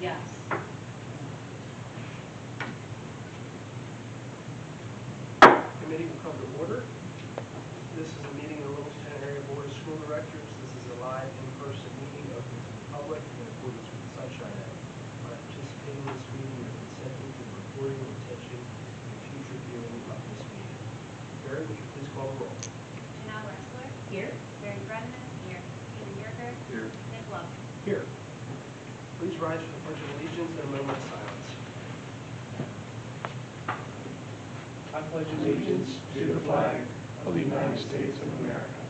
Yes. Committee will come to order. This is a meeting of the Littlestown Area Board of School Directors. This is a live in-person meeting open to the public in accordance with the Sunshine Act. By participating in this meeting, you're consenting to the recording, retention, and future viewing of this meeting. Barry, would you please call the roll? Janelle Ressler. Here. Barry Brennan. Here. Stephen Yerger. Here. Nick Love. Here. Please rise for the Pledge of Allegiance and a moment of silence. I pledge allegiance to the flag of the United States of America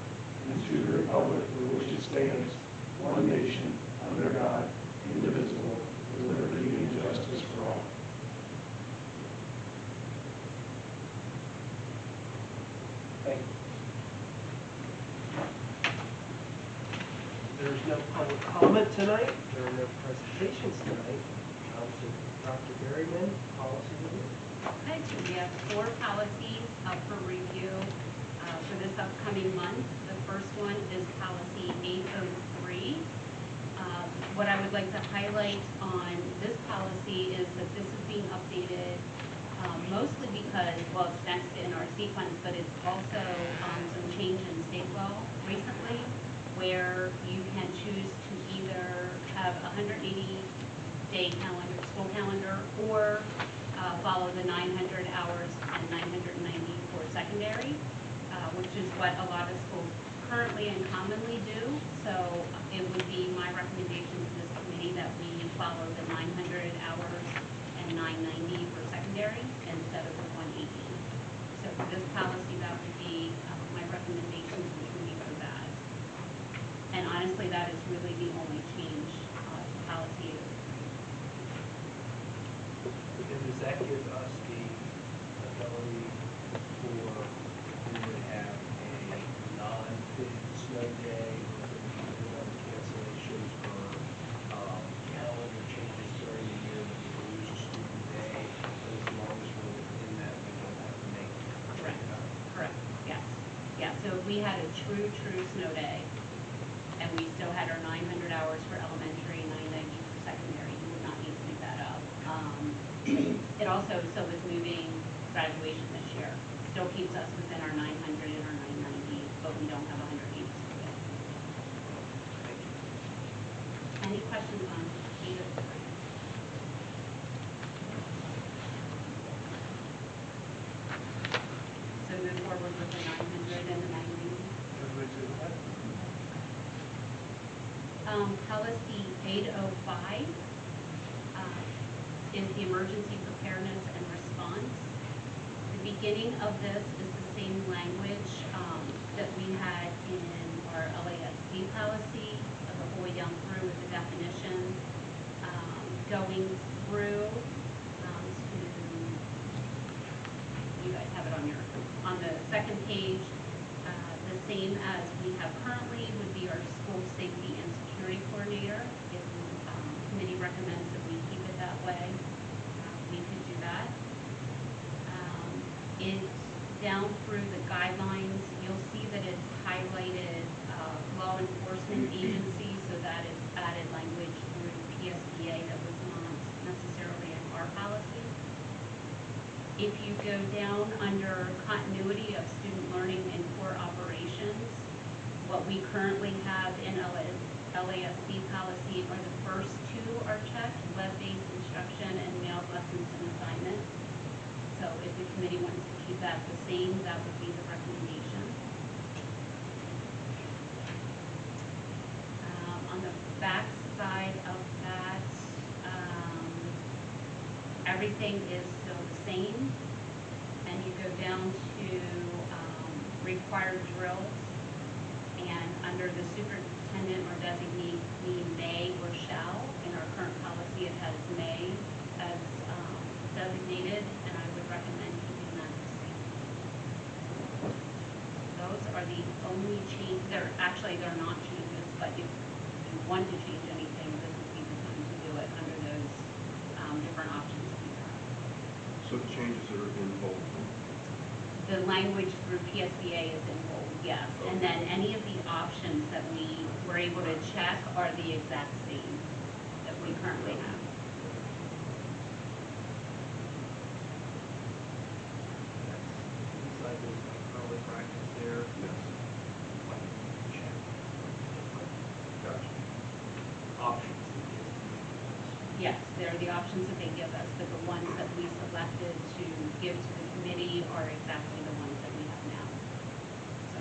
and to the republic for which it stands, one nation, under God, indivisible, with liberty and justice for all. Thank you. There is no public comment tonight. There are no presentations tonight. So Dr. Berryman, policy review. Okay, so we have 4 policies up for review for this upcoming month. The first one is policy 803. What I would like to highlight on this policy is that this is being updated mostly because, well, it's next in our sequence, but it's also some change in state law recently where you can choose to either have a 180-day calendar, school calendar, or follow the 900 hours and 990 for secondary, which is what a lot of schools currently and commonly do. So it would be my recommendation to this committee that we follow the 900 hours and 990 for secondary instead of the 180. So for this policy, that would be my recommendation to the committee for that. And honestly, that is really the only change to policy 803. And does that give us the ability for, we would have a non-fitted snow day, or if we have cancellations for calendar changes during the year, that we can lose a student day, but as long as we're within that, we don't have to make. Correct. Correct. Yes. Yeah. So if we had a true snow day, and we still had our 900 hours for elementary, 990 for secondary, you would not need to make that up. It also, so with moving graduation this year, still keeps us within our 900 and our 990, but we don't have 180 school days. Any questions on either three? So move forward with the 900 and the 990. Policy 805 is the emergency preparedness and response. The beginning of this is the same language that we had in our LASD policy, of the whole way down through with the definitions, going through to, you guys have it on the second page. The same as we have currently would be our school safety and security coordinator. If the committee recommends that we keep it that way, we could do that. It's down through the guidelines. You'll see that it's highlighted law enforcement agencies, so that is added language through PSBA that was not necessarily in our policy. If you go down under continuity of student learning and core operations, what we currently have in LASD policy are the first 2 are checked, web-based instruction and mailed lessons and assignments. So if the committee wants to keep that the same, that would be the recommendation. On the back side of that, everything is still the same. And you go down to required drills, and under the superintendent or designee may or shall. In our current policy, it has may as designated, and I would recommend keeping that the same. Those are the only changes. They're not changes, but if you want to change anything, this would be the time to do it under those different options that we have. So the changes are in bold. The language through PSBA is in bold, yes. And then any of the options that we were able to check are the exact same that we currently have. there? Yes. Gotcha. Options. Yes, they're the options that they give us, but the ones that we selected to give to the committee are exactly the ones that we have now. So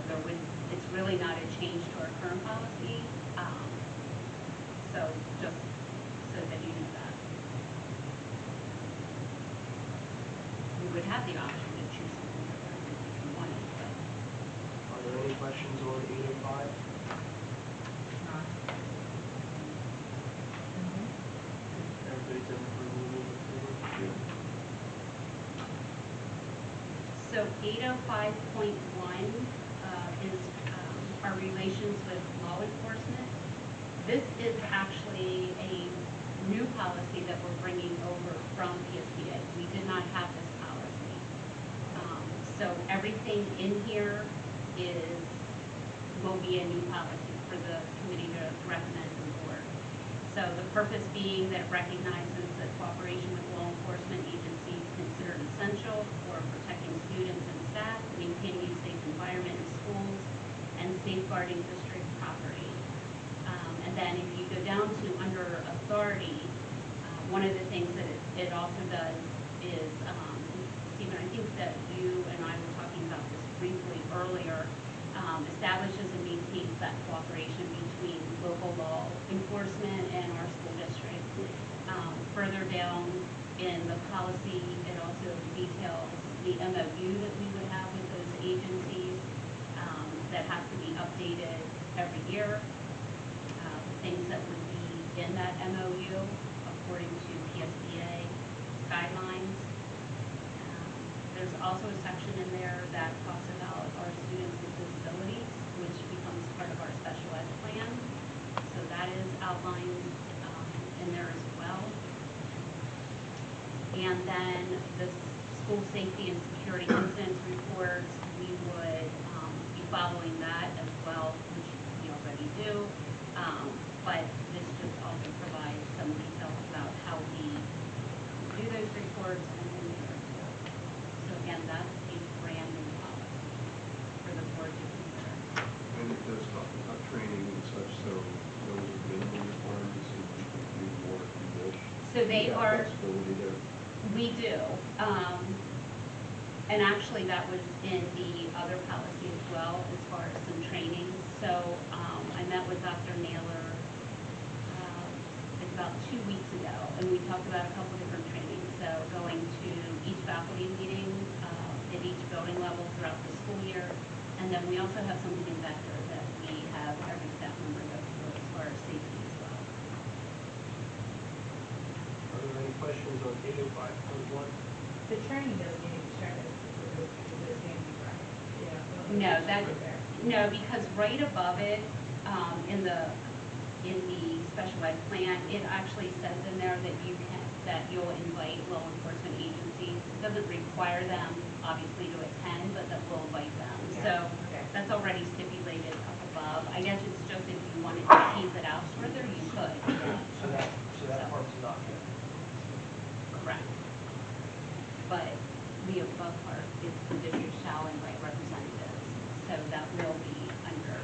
it's really not a change to our current policy, so just so that you know that. We would have the option to choose something different if you wanted, but Are there any questions on 805? Everybody's in approval moving forward? So 805.1 is our relations with law enforcement. This is actually a new policy that we're bringing over from PSBA. We did not have this policy. So everything in here will be a new policy for the committee to recommend to the board. So the purpose being that it recognizes that cooperation with law enforcement agencies considered essential for protecting students and staff, maintaining a safe environment in schools, and safeguarding district property. And then if you go down to under authority, one of the things that it also does is, Stephen, I think that you and I were talking about this briefly earlier, establishes and maintains that cooperation between local law enforcement and our school district. Further down in the policy, it also details the MOU that we would have with those agencies that has to be updated every year. Things that would be in that MOU according to PSBA guidelines. There's also a section in there that talks about our students with disabilities, which becomes part of our special ed plan. So that is outlined in there as well. And then the school safety and security incidents reports, we would be following that as well, which we already do. But this just also provides some details about how we do those reports and when we report. So again, that's a brand new policy for the board to consider. And it does talk about training and such, so those are minimum requirements, and you can do more if you wish. So they You have are, flexibility there. we do. And actually that was in the other policy as well, as far as some training. So I met with Dr. Naylor about 2 weeks ago, and we talked about a couple different trainings. So going to each faculty meeting at each building level throughout the school year, and then we also have something in Vector that we have every staff member go through as far as safety as well. Are there any questions on 805.1? The training doesn't need to be checked as it's going to be right. No, no, because right above it, in the special ed plan, it actually says in there that you'll invite law enforcement agencies. It doesn't require them, obviously, to attend, but that we'll invite them. Yeah, So okay. that's already stipulated up above. I guess it's just if you wanted to tease it out further, you could. So that part's not yet. Correct. But the above part is the district shall invite representatives. So that will be under,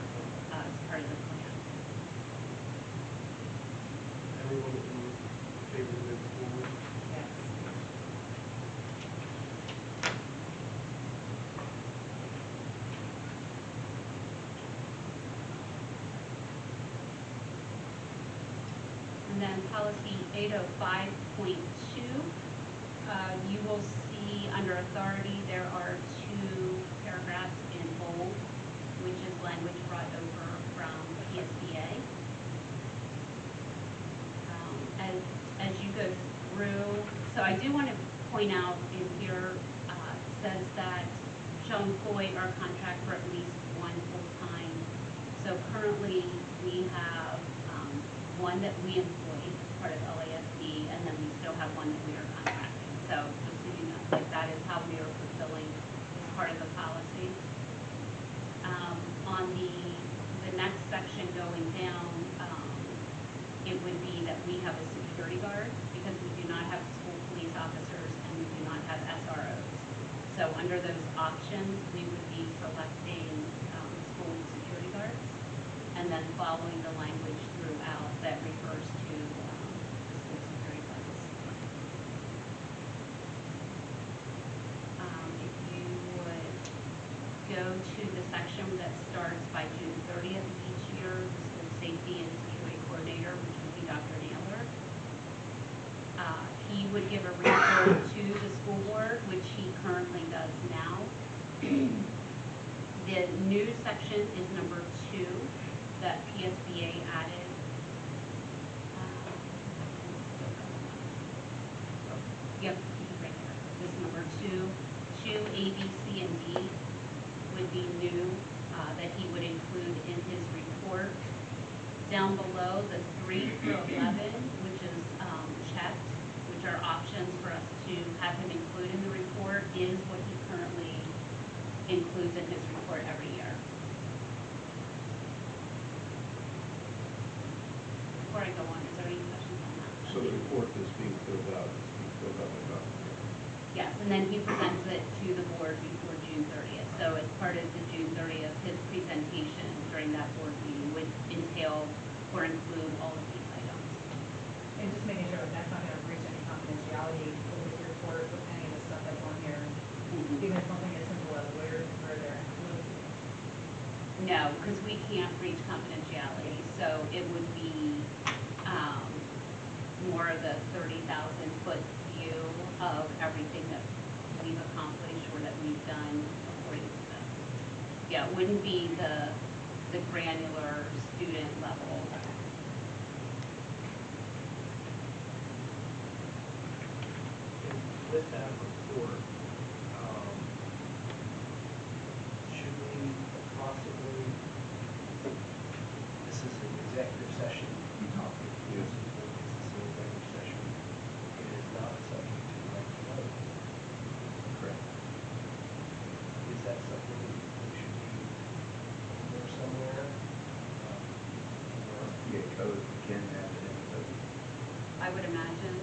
as part of the plan. Everyone in favor of moving forward? Yes. And then policy 805.2, you will see under authority, there are 2 paragraphs in bold, which is language brought over from PSBA. As you go through, so I do want to point out in here, it says that shall employ our contract for at least 1 full-time. So currently, we have one that we employ as part of LASD, and then we still have one that we are contracting. So just so you know, that is how we are fulfilling as part of the policy. On the next section going down, it would be that we have a security guard because we do not have school police officers and we do not have SROs. So under those options, we would be selecting school security guards, and then following the language throughout that refers to the school security guards. If you would go to the section that starts by June 30th of each year, the school safety and security coordinator, which would be Dr. Naylor. He would give a report to the school board, which he currently does now. The new section is number 2 that PSBA added. Yep, right here. This is number 2. 2, A, B, C, and D would be new that he would include in his report. Down below, the 3 through 11, which is checked, which are options for us to have him include in the report, is what he currently includes in his report every year. Before I go on, is there any questions on that? So the report that's being filled out is being filled out by Dr. Naylor. Yes, and then he presents it to the board before June 30th. So as part of the June 30th, his presentation during that board meeting would entail or include all of these items. And just making sure that that's not gonna breach any confidentiality with his report with any of the stuff that's on here. Even something as simple as where they're. No, because we can't breach confidentiality, so it would be more of the 30,000-foot view of everything that we've accomplished or that we've done according to this. Yeah, it wouldn't be the granular student level. And with that report, should we possibly, this is an executive session topic, yes, it's an executive session. It is not subject to public vote. Correct. Is that something that should be in there somewhere? Or PA code can add it in, but I would imagine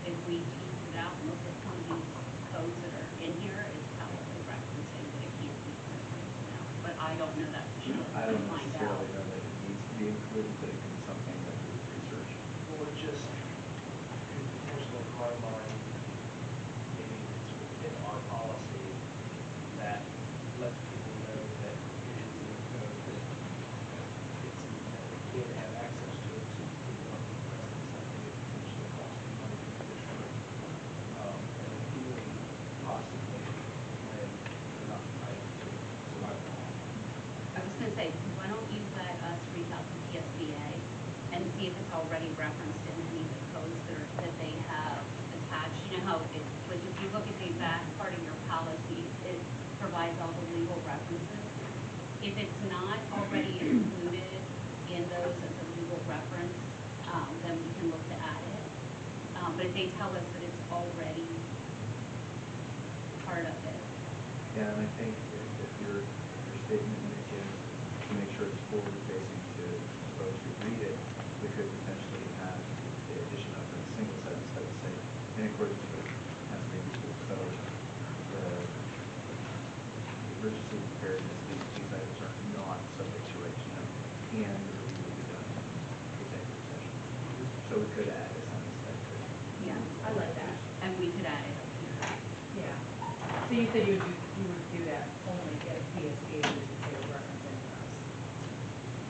if we tease it out and look at some of these codes that are in here, it's probably referencing that it can't be separated out. But I don't know that for sure. I don't We'll find necessarily out. know that it needs to be included, but it can be something that we would research. Well, it just, personally, in my mind, maybe it's within our policy that lets people know that it is in the code, that it's, that they can't have access to it, so people don't be present, something that potentially costs them money to the district. And ideally, possibly, when they're not entitled to it. So I was gonna say, why don't you let us reach out to PSBA and see if it's already referenced in any of the codes that they have attached. You know how, like if you look at the back part of your policy, it provides all the legal references. If it's not already included in those as a legal reference, then we can look to add it. But if they tell us that it's already part of it, Yeah, and I think if your statement is to make sure it's forward facing to folks who read it, we could potentially have the addition of a single sentence that would say, in accordance with Pennsylvania School Code, the emergency preparedness, these items are not subject to right to know, and the review will be done in executive session. So we could add a sentence that could. Yeah, I like that. and we could add it. Yeah. So you said you would do that only if PSBA was to say referencing us.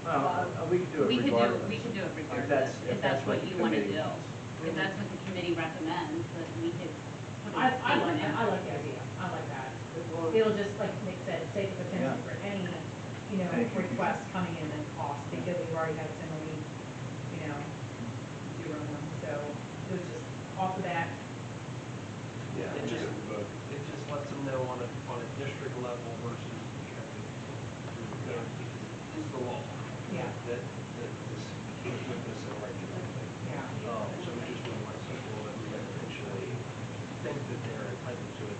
Well, we could do it We regardless. could do it regardless, if that's what you want to do. If that's what the committee recommends, then we could put a statement in. I like the idea. I like that. It'll just, like Nick said, save the potential Yeah. for any, request coming in and cost, because we've already had so many, do run them. So it was just off the bat. Yeah, it just lets them know on a district level versus you have to do the code, because it's the law. Yeah. That this, you can't give this a right to know thing. Yeah. So we just wouldn't want people that we eventually think that they're entitled to it,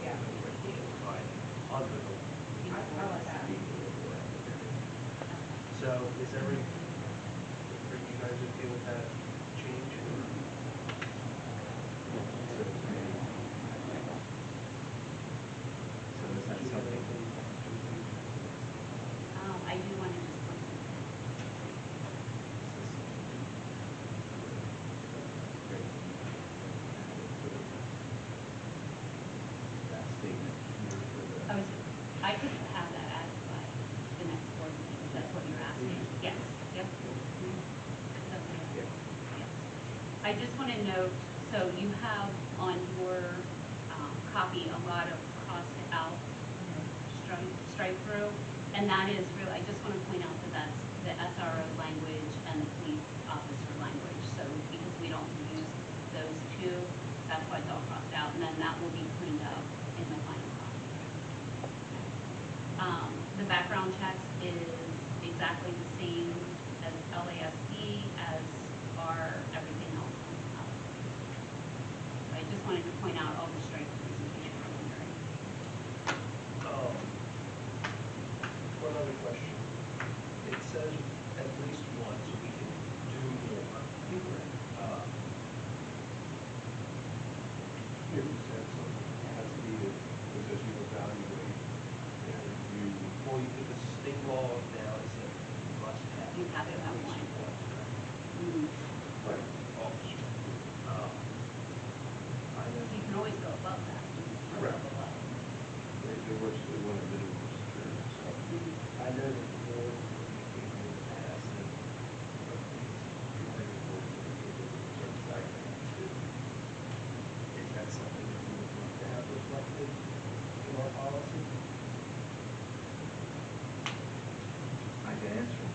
Yeah. that we can't provide under the law. I like that. So are you guys okay with that change? So, I just want to note, so you have on your copy a lot of crossed out strike through, and that is really, I just want to point out that that's the SRO language and the police officer language. So because we don't use those two, that's why it's all crossed out, and then that will be cleaned up in the final copy. The background checks is exactly the same as LASD as are everything else. I just wanted to point out all the strike throughs in case you're wondering. One other question. It says at least one, so we can do more. Here you said something as needed, it says you evaluate and review. Well, if the state law now is that you must have. You have to at have least one. one Right. officer. I know. You can always go above that. Correct. They work, they want a minimum security, so. I know that the board came in the past and is that something that we would want to have reflected in our policy? I can answer.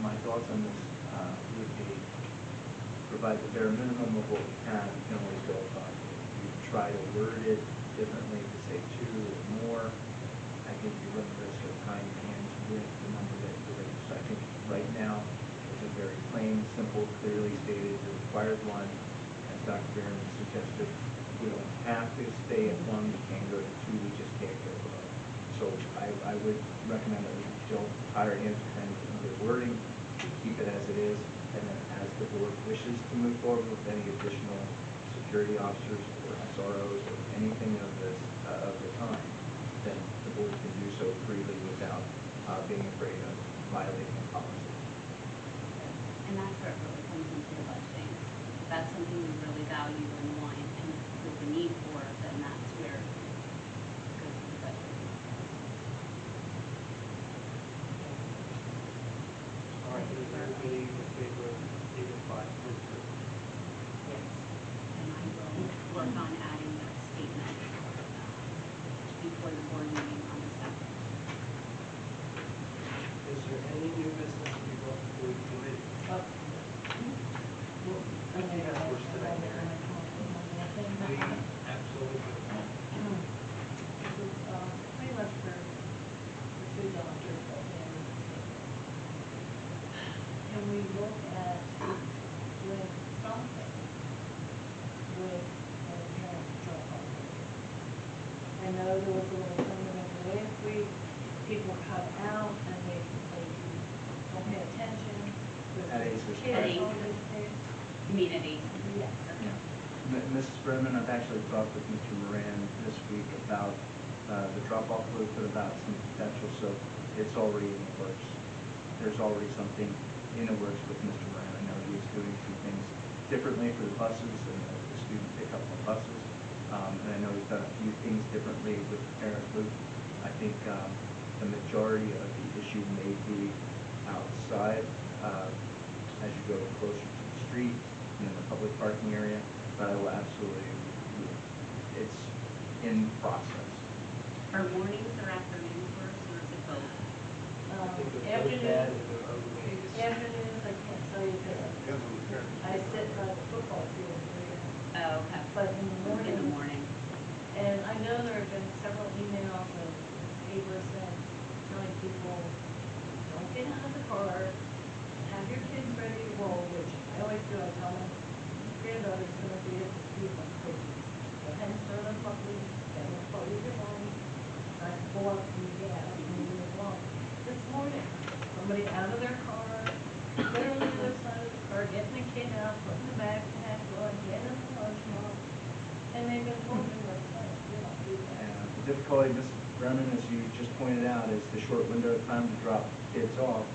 My thoughts on this would be provide the bare minimum of what we have, you can always go above. If you try to word it differently to say 2 or more, I think you run the risk of tying your hands with the number that you raise. So I think right now, it's a very plain, simple, clearly stated, you're required 1. As Dr. Behrman suggested, we don't have to stay at 1, we can go to 2, we just can't go below. So I would recommend that we don't tie our hands with any other wording, keep it as it is, and then as the board wishes to move forward with any additional security officers or SROs or anything of this, of the kind, then the board can do so freely without being afraid of violating a policy. And that's where it really comes into the budgeting. If that's something you really value and want and feel the need for, then that's where it goes to the budget. All right, is everybody in favor of 8 and 5? Yes. And I will work on adding that statement before the board meeting on the 2nd. Is there any new business to be brought before the committee? What do you have for us today, Mary? Absolutely. Pretty much for the 2 doctors that can we look at doing something with an parent drop-off? I know there was a little tournament last week, people cut out and they don't pay attention. At Aces, Kids right? on this page. You mean at 8? Yes. Mrs. Berman, I've actually talked with Mr. Moran this week about the drop-off loop, but about some potential, so it's already in the works. There's already something in the works with Mr. Moran. I know he's doing some things differently for the buses and the student pickup on buses. And I know he's done a few things differently with the parent loop. I think the majority of the issue may be outside as you go closer to the street and in the public parking area, but I will absolutely, it's in process. Are mornings or afternoons worse, or is it both? I think they're both bad Afternoons, in their own ways. afternoons, I can't tell you because Depends on the parent. I sit by the football field area. Oh, okay. But in the morning. In the morning. And I know there have been several emails and papers saying, telling people, don't get out of the car, have your kids ready to roll, which I always do. I tell them, granddaughter's gonna be at the speed bump cookies. Go ahead and throw them puppies, get them before you get home. Not to pull up and you get out and you move along. This morning, somebody out of their car, literally the other side of the car, getting the kid out, putting the backpack on, getting the lunch box. And they've been told numerous times, do not do that. And the difficulty, Mrs. Bremen, as you just pointed out, is the short window of time to drop kids off.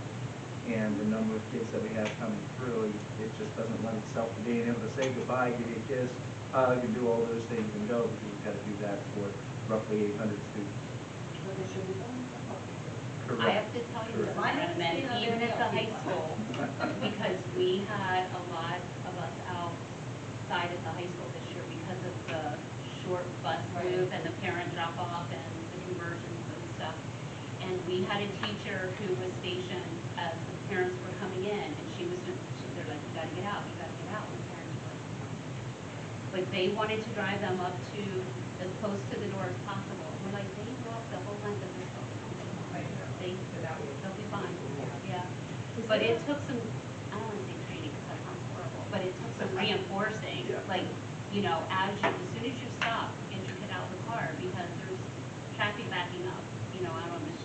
And the number of kids that we have coming through, it just doesn't lend itself to being able to say goodbye, give you a kiss, hug, and do all those things and go, because we've got to do that for roughly 800 students. But they should be done. I have to tell you, Mine Mr. is Brenneman, seen on even there at the now. high school, because we had a lot of us outside at the high school this year because of the short bus move and the parent drop off and the conversions and stuff. And we had a teacher who was stationed as the parents were coming in, and they're like, you gotta get out, you gotta get out. And the parents were like, "No." But they wanted to drive them up to as close to the door as possible. We're like, they walk the whole length of this building. They'll be fine, yeah. But it took some, I don't want to say training, because that sounds horrible, but it took some reinforcing. Yeah. Like, as soon as you stop, get your kid out of the car, because there's traffic backing up, out